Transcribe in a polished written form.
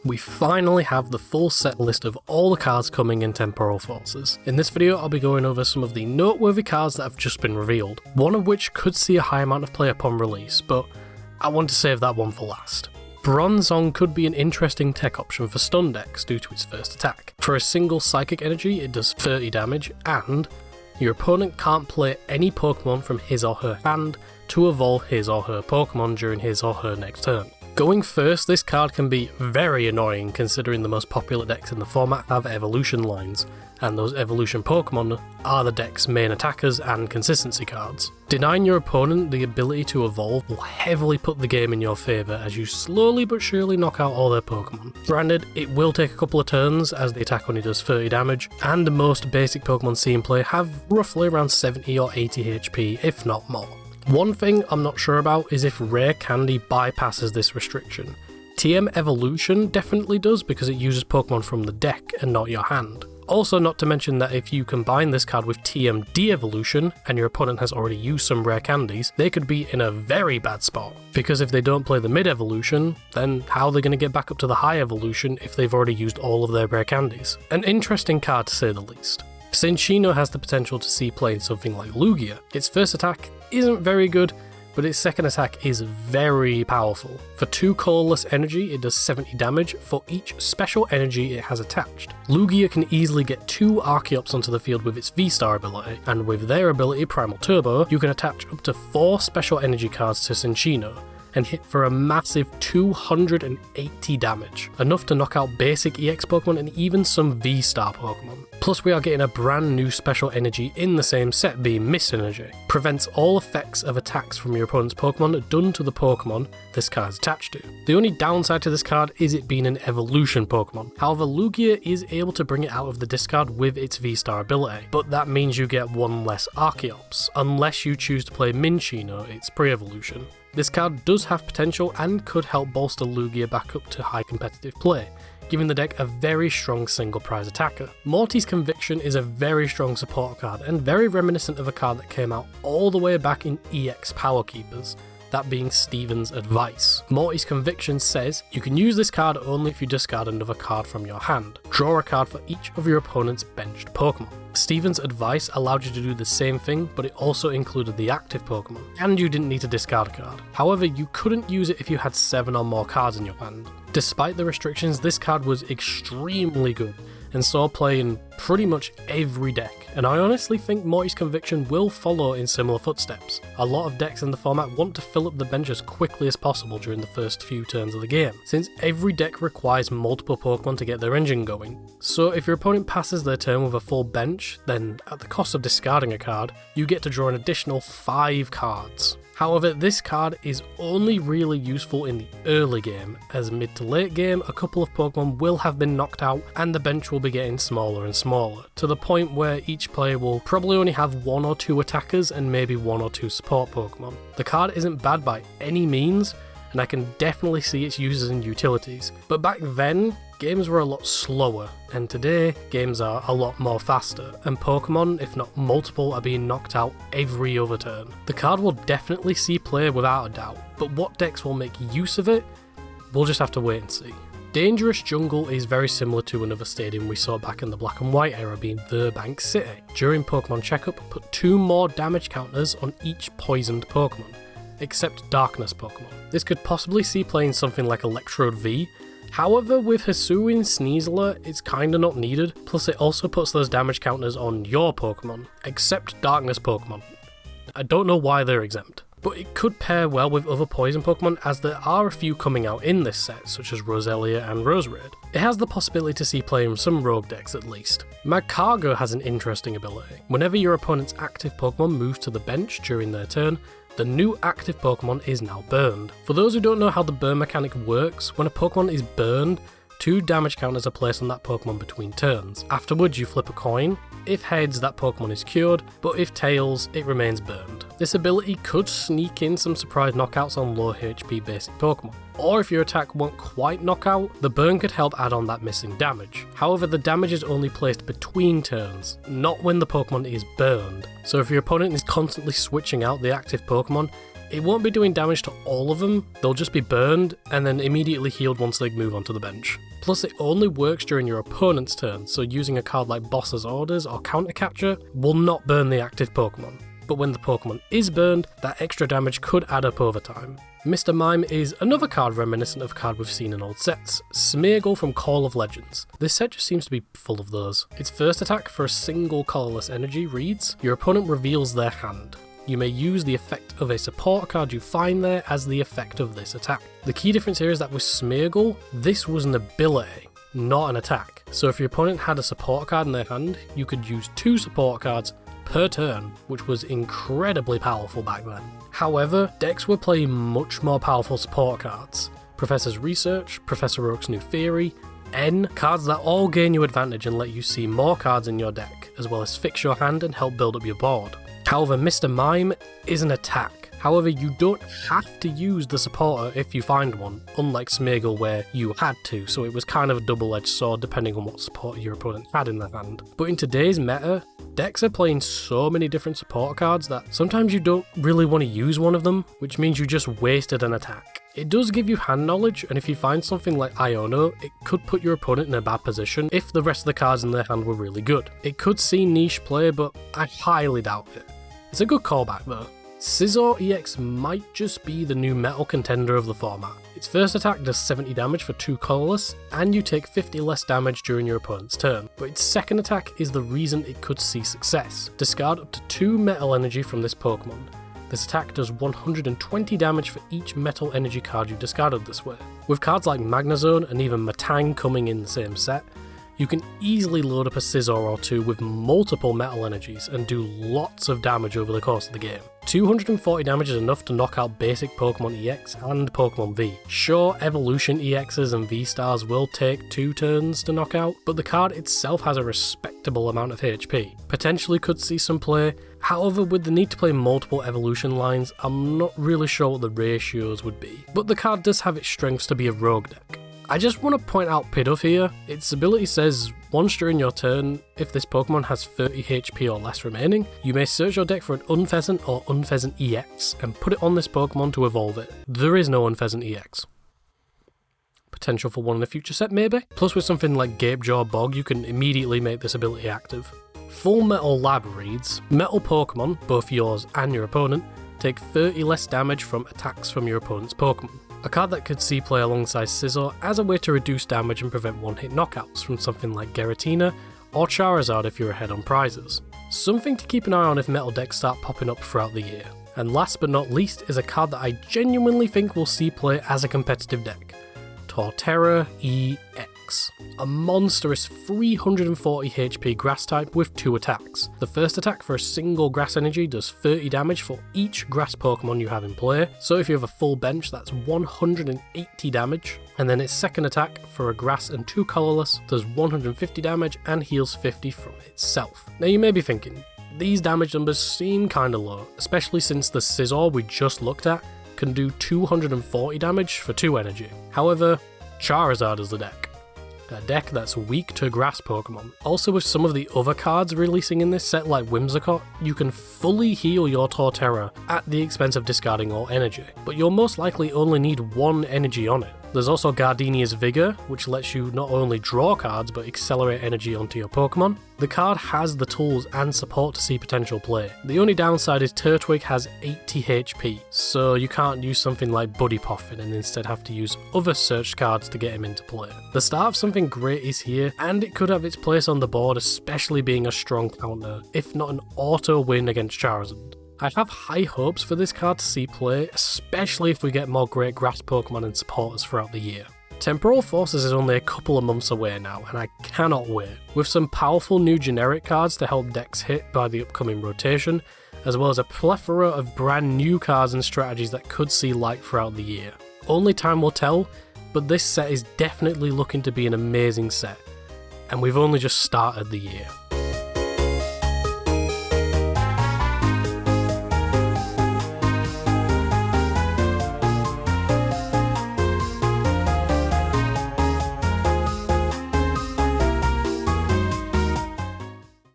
we finally have the full set list of all the cards coming in Temporal Forces. In this video I'll be going over some of the noteworthy cards that have just been revealed, one of which could see a high amount of play upon release, but I want to save that one for last. Bronzong could be an interesting tech option for stun decks due to its first attack. For a single psychic energy it does 30 damage, and your opponent can't play any Pokemon from his or her hand to evolve his or her Pokemon during his or her next turn. Going first, this card can be very annoying considering the most popular decks in the format have evolution lines, and those evolution Pokemon are the deck's main attackers and consistency cards. Denying your opponent the ability to evolve will heavily put the game in your favour as you slowly but surely knock out all their Pokemon. Granted, it will take a couple of turns as the attack only does 30 damage, and most basic Pokemon seen play have roughly around 70 or 80 HP, if not more. One thing I'm not sure about is if Rare Candy bypasses this restriction. TM Evolution definitely does because it uses Pokemon from the deck and not your hand. Also, not to mention that if you combine this card with TM De-Evolution and your opponent has already used some Rare Candies, they could be in a very bad spot. Because if they don't play the mid-evolution, then how are they going to get back up to the high evolution if they've already used all of their Rare Candies? An interesting card to say the least. Cinccino has the potential to see play in something like Lugia. Its first attack isn't very good, but its second attack is very powerful. For 2 colourless energy, it does 70 damage for each special energy it has attached. Lugia can easily get 2 Archeops onto the field with its V-Star ability, and with their ability Primal Turbo, you can attach up to 4 special energy cards to Cinccino, and hit for a massive 280 damage, enough to knock out basic EX Pokemon and even some V-Star Pokemon. Plus we are getting a brand new special energy in the same set, being Mist Energy. Prevents all effects of attacks from your opponent's Pokemon done to the Pokemon this card is attached to. The only downside to this card is it being an evolution Pokemon. However, Lugia is able to bring it out of the discard with its V-Star ability, but that means you get 1 less Archeops, unless you choose to play Minccino, its pre-evolution. This card does have potential and could help bolster Lugia back up to high competitive play, giving the deck a very strong single prize attacker. Morty's Conviction is a very strong support card and very reminiscent of a card that came out all the way back in EX Power Keepers, that being Steven's Advice. Morty's Conviction says you can use this card only if you discard another card from your hand. Draw a card for each of your opponent's benched Pokemon. Steven's Advice allowed you to do the same thing, but it also included the active Pokemon, and you didn't need to discard a card. However, you couldn't use it if you had 7 or more cards in your hand. Despite the restrictions, this card was extremely good, and saw play in pretty much every deck, and I honestly think Morty's Conviction will follow in similar footsteps. A lot of decks in the format want to fill up the bench as quickly as possible during the first few turns of the game, since every deck requires multiple Pokemon to get their engine going. So if your opponent passes their turn with a full bench, then at the cost of discarding a card, you get to draw an additional 5 cards. However, this card is only really useful in the early game, as mid to late game a couple of Pokemon will have been knocked out and the bench will be getting smaller and smaller, to the point where each player will probably only have 1 or 2 attackers and maybe 1 or 2 support Pokemon. The card isn't bad by any means, and I can definitely see its uses and utilities, but back then, games were a lot slower, and today, games are a lot more faster, and Pokemon, if not multiple, are being knocked out every other turn. The card will definitely see play without a doubt, but what decks will make use of it? We'll just have to wait and see. Dangerous Jungle is very similar to another stadium we saw back in the Black and White era, being Burbank City. During Pokemon Checkup, put 2 more damage counters on each poisoned Pokemon, except Darkness Pokemon. This could possibly see play in something like Electrode V. However, with Hisuian Sneasler, it's kinda not needed, plus it also puts those damage counters on your Pokemon, except Darkness Pokemon. I don't know why they're exempt. But it could pair well with other poison Pokemon, as there are a few coming out in this set, such as Roselia and Roserade. It has the possibility to see play in some rogue decks at least. Magcargo has an interesting ability. Whenever your opponent's active Pokemon moves to the bench during their turn, the new active Pokemon is now burned. For those who don't know how the burn mechanic works, when a Pokemon is burned, 2 damage counters are placed on that Pokemon between turns. Afterwards you flip a coin. If heads, that Pokemon is cured, but if tails, it remains burned. This ability could sneak in some surprise knockouts on low HP basic Pokemon. Or if your attack won't quite knock out, the burn could help add on that missing damage. However, the damage is only placed between turns, not when the Pokemon is burned. So if your opponent is constantly switching out the active Pokemon, It won't be doing damage to all of them, they'll just be burned and then immediately healed once they move onto the bench. Plus it only works during your opponent's turn, so using a card like Boss's Orders or Counter Capture will not burn the active Pokemon. But when the Pokemon is burned, that extra damage could add up over time. Mr. Mime is another card reminiscent of a card we've seen in old sets, Smeargle from Call of Legends. This set just seems to be full of those. Its first attack for a single colourless energy reads, your opponent reveals their hand. You may use the effect of a support card you find there as the effect of this attack. The key difference here is that with Smeargle, this was an ability, not an attack. So if your opponent had a support card in their hand, you could use 2 support cards per turn, which was incredibly powerful back then. However, decks were playing much more powerful support cards. Professor's Research, Professor Oak's New Theory, N, cards that all gain you advantage and let you see more cards in your deck, as well as fix your hand and help build up your board. However, Mr. Mime is an attack. However, you don't have to use the supporter if you find one, unlike Smeargle where you had to, so it was kind of a double-edged sword depending on what supporter your opponent had in their hand. But in today's meta, decks are playing so many different supporter cards that sometimes you don't really want to use one of them, which means you just wasted an attack. It does give you hand knowledge, and if you find something like Iono, it could put your opponent in a bad position if the rest of the cards in their hand were really good. It could see niche play, but I highly doubt it. It's a good callback though. Scizor EX might just be the new metal contender of the format. Its first attack does 70 damage for 2 colourless, and you take 50 less damage during your opponent's turn. But its second attack is the reason it could see success. Discard up to 2 metal energy from this Pokemon. This attack does 120 damage for each metal energy card you discarded this way. With cards like Magnezone and even Matang coming in the same set, you can easily load up a Scizor or 2 with multiple metal energies and do lots of damage over the course of the game. 240 damage is enough to knock out basic Pokemon EX and Pokemon V. Sure, Evolution EXs and V-Stars will take 2 turns to knock out, but the card itself has a respectable amount of HP. Potentially could see some play, however with the need to play multiple evolution lines, I'm not really sure what the ratios would be. But the card does have its strengths to be a rogue deck. I just want to point out Pidove here. Its ability says, once during your turn, if this Pokemon has 30 HP or less remaining, you may search your deck for an Unfezant or Unfezant EX and put it on this Pokemon to evolve it. There is no Unfezant EX. Potential for one in a future set maybe? Plus with something like Gapejaw Bog, you can immediately make this ability active. Full Metal Lab reads, metal Pokemon, both yours and your opponent, take 30 less damage from attacks from your opponent's Pokemon. A card that could see play alongside Scizor as a way to reduce damage and prevent one-hit knockouts from something like Giratina or Charizard if you're ahead on prizes. Something to keep an eye on if metal decks start popping up throughout the year. And last but not least is a card that I genuinely think will see play as a competitive deck, Torterra EX. A monstrous 340 HP grass type with 2 attacks. The first attack for a single grass energy does 30 damage for each grass Pokemon you have in play, so if you have a full bench that's 180 damage, and then its second attack for a grass and 2 colourless does 150 damage and heals 50 from itself. Now you may be thinking, these damage numbers seem kinda low, especially since the Scizor we just looked at can do 240 damage for 2 energy. However, Charizard is the deck. A deck that's weak to grass Pokemon. Also with some of the other cards releasing in this set like Whimsicott, you can fully heal your Torterra at the expense of discarding all energy, but you'll most likely only need 1 energy on it. There's also Gardenia's Vigor, which lets you not only draw cards but accelerate energy onto your Pokemon. The card has the tools and support to see potential play. The only downside is Turtwig has 80 HP, so you can't use something like Buddy Poffin and instead have to use other searched cards to get him into play. The start of something great is here, and it could have its place on the board, especially being a strong counter, if not an auto win against Charizard. I have high hopes for this card to see play, especially if we get more great grass Pokemon and supporters throughout the year. Temporal Forces is only a couple of months away now, and I cannot wait. With some powerful new generic cards to help decks hit by the upcoming rotation, as well as a plethora of brand new cards and strategies that could see light throughout the year. Only time will tell, but this set is definitely looking to be an amazing set, and we've only just started the year.